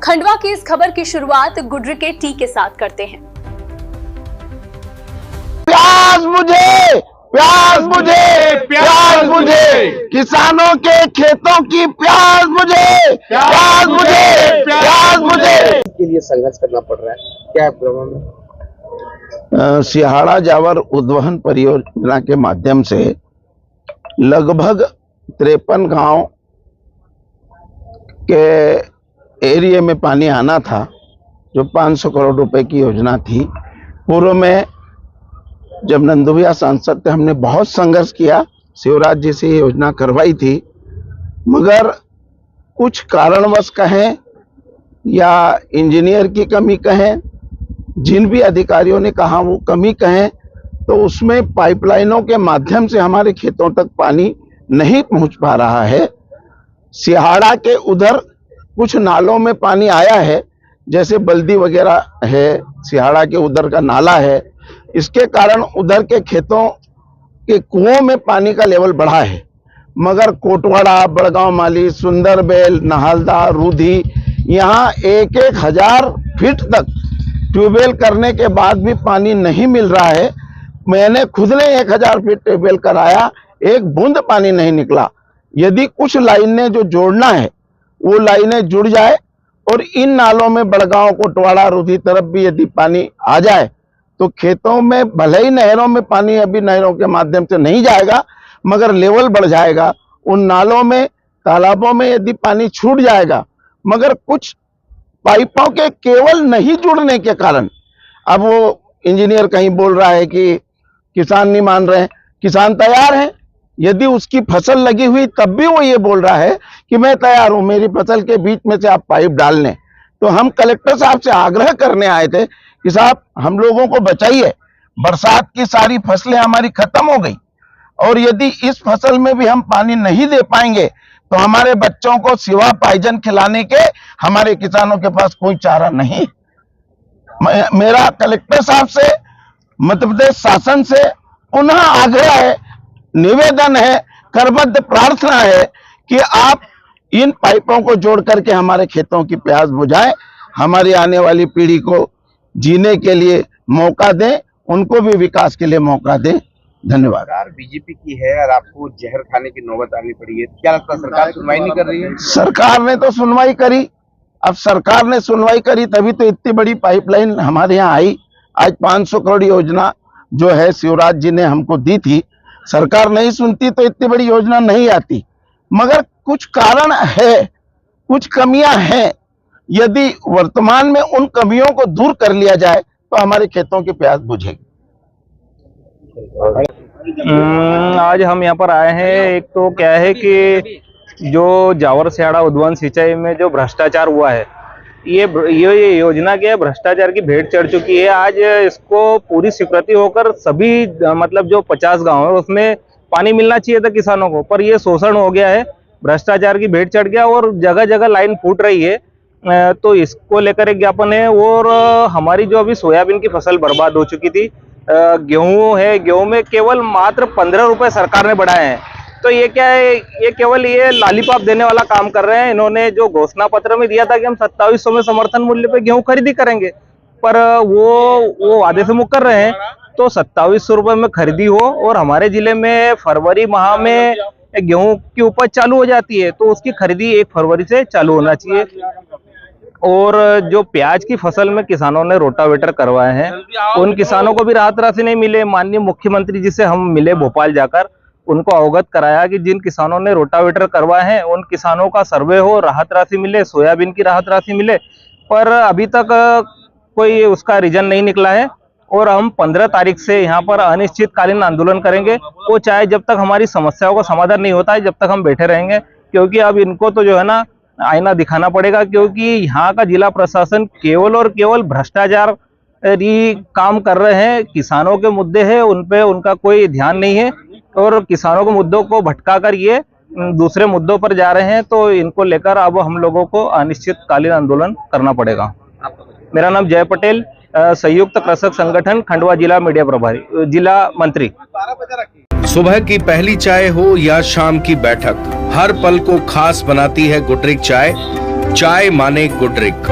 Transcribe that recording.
खंडवा की इस खबर की शुरुआत गुड्री के टी के साथ करते हैं। प्याज मुझे, प्याज मुझे, प्याज मुझे, किसानों के खेतों की प्याज मुझे, प्याज मुझे, प्याज मुझे। के लिए संघर्ष करना पड़ रहा है, क्या है प्रॉब्लम है? सिहाड़ा जावर उद्वहन परियोजना के माध्यम से लगभग 53 गांव के एरिया में पानी आना था, जो 500 करोड़ रुपए की योजना थी। पूर्व में जब नंदू भैया सांसद थे, हमने बहुत संघर्ष किया, शिवराज जी से ये योजना करवाई थी, मगर कुछ कारणवश कहें या इंजीनियर की कमी कहें, जिन भी अधिकारियों ने कहा वो कमी कहें, तो उसमें पाइपलाइनों के माध्यम से हमारे खेतों तक पानी नहीं पहुंच पा रहा है। सिहाड़ा के उधर कुछ नालों में पानी आया है, जैसे बल्दी वगैरह है, सिहाड़ा के उधर का नाला है, इसके कारण उधर के खेतों के कुओं में पानी का लेवल बढ़ा है। मगर कोटवाड़ा, बड़गांव माली, सुंदरबेल, नहालदा, रूधी, यहाँ 1,000 फीट तक ट्यूबवेल करने के बाद भी पानी नहीं मिल रहा है। मैंने खुद ने 1,000 फीट ट्यूबवेल कराया, एक बूंद पानी नहीं निकला। यदि कुछ लाइनें जो जोड़ना है वो लाइनें जुड़ जाए और इन नालों में बड़गांव, कोटवाड़ा, रूधी तरफ भी यदि पानी आ जाए तो खेतों में, भले ही नहरों में पानी अभी नहरों के माध्यम से नहीं जाएगा, मगर लेवल बढ़ जाएगा। उन नालों में, तालाबों में यदि पानी छूट जाएगा, मगर कुछ पाइपों के केवल नहीं जुड़ने के कारण, अब वो इंजीनियर कहीं बोल रहा है कि किसान नहीं मान रहे हैं। किसान तैयार है, यदि उसकी फसल लगी हुई तब भी वो ये बोल रहा है कि मैं तैयार हूं, मेरी फसल के बीच में से आप पाइप डाल लें। तो हम कलेक्टर साहब से आग्रह करने आए थे कि साहब हम लोगों को बचाइए, बरसात की सारी फसलें हमारी खत्म हो गई और यदि इस फसल में भी हम पानी नहीं दे पाएंगे तो हमारे बच्चों को सिवा पाइजन खिलाने के हमारे किसानों के पास कोई चारा नहीं। मेरा कलेक्टर साहब से, मध्य प्रदेश शासन से पुनः आग्रह है, निवेदन है, करबद्ध प्रार्थना है कि आप इन पाइपों को जोड़ करके हमारे खेतों की प्यास बुझाएं, हमारी आने वाली पीढ़ी को जीने के लिए मौका दें, उनको भी विकास के लिए मौका दें। धन्यवाद। सरकार बीजेपी की है और आपको जहर खाने की नौबत आनी पड़ी है, क्या लगता है सरकार सुनवाई नहीं कर रही है? सरकार ने तो सुनवाई करी, अब सरकार ने सुनवाई करी तभी तो इतनी बड़ी पाइपलाइन हमारे यहाँ आई। आज 500 करोड़ योजना जो है शिवराज जी ने हमको दी थी, सरकार नहीं सुनती तो इतनी बड़ी योजना नहीं आती। मगर कुछ कारण है, कुछ कमियां हैं, यदि वर्तमान में उन कमियों को दूर कर लिया जाए तो हमारे खेतों की प्यास बुझेगी। आज हम यहाँ पर आए हैं, एक तो क्या है कि जो जावर सिहाड़ा उद्वहन सिंचाई में जो भ्रष्टाचार हुआ है, ये योजना क्या है, भ्रष्टाचार की भेंट चढ़ चुकी है। आज इसको पूरी स्वीकृति होकर सभी मतलब जो 50 गांव है उसमें पानी मिलना चाहिए था किसानों को, पर ये शोषण हो गया है, भ्रष्टाचार की भेंट चढ़ गया और जगह जगह लाइन फूट रही है। तो इसको लेकर एक ज्ञापन है। और हमारी जो अभी सोयाबीन की फसल बर्बाद हो चुकी थी, गेहूं है, गेहूं में केवल मात्र 15 रुपए सरकार ने बढ़ाए हैं। तो ये क्या है, ये केवल ये लालीपाप देने वाला काम कर रहे हैं। इन्होंने जो घोषणा पत्र में दिया था कि हम 2700 में समर्थन मूल्य पे गेहूं खरीदी करेंगे, पर वो वादे से मुकर रहे हैं। तो 2700 रुपए में खरीदी हो और हमारे जिले में फरवरी माह में गेहूं की उपज चालू हो जाती है, तो उसकी खरीदी 1 फरवरी से चालू होना चाहिए। और जो प्याज की फसल में किसानों ने रोटावेटर करवाए हैं, उन किसानों को भी राहत राशि नहीं मिले। माननीय मुख्यमंत्री जी से हम मिले भोपाल जाकर, उनको अवगत कराया कि जिन किसानों ने रोटावेटर करवाए हैं उन किसानों का सर्वे हो, राहत राशि मिले, सोयाबीन की राहत राशि मिले, पर अभी तक कोई उसका रीजन नहीं निकला है। और हम 15 तारीख से यहाँ पर अनिश्चितकालीन आंदोलन करेंगे, वो चाहे जब तक हमारी समस्याओं का समाधान नहीं होता है जब तक हम बैठे रहेंगे, क्योंकि अब इनको तो जो है ना आईना दिखाना पड़ेगा, क्योंकि यहाँ का जिला प्रशासन केवल और केवल भ्रष्टाचार काम कर रहे हैं। किसानों के मुद्दे हैं, उन पे उनका कोई ध्यान नहीं है और किसानों के मुद्दों को भटका कर ये दूसरे मुद्दों पर जा रहे हैं। तो इनको लेकर अब हम लोगों को अनिश्चितकालीन आंदोलन करना पड़ेगा। मेरा नाम जय पटेल, संयुक्त कृषक संगठन खंडवा जिला मीडिया प्रभारी, जिला मंत्री। सुबह की पहली चाय हो या शाम की बैठक, हर पल को खास बनाती है गुटरिक चाय। चाय माने गुडरिक।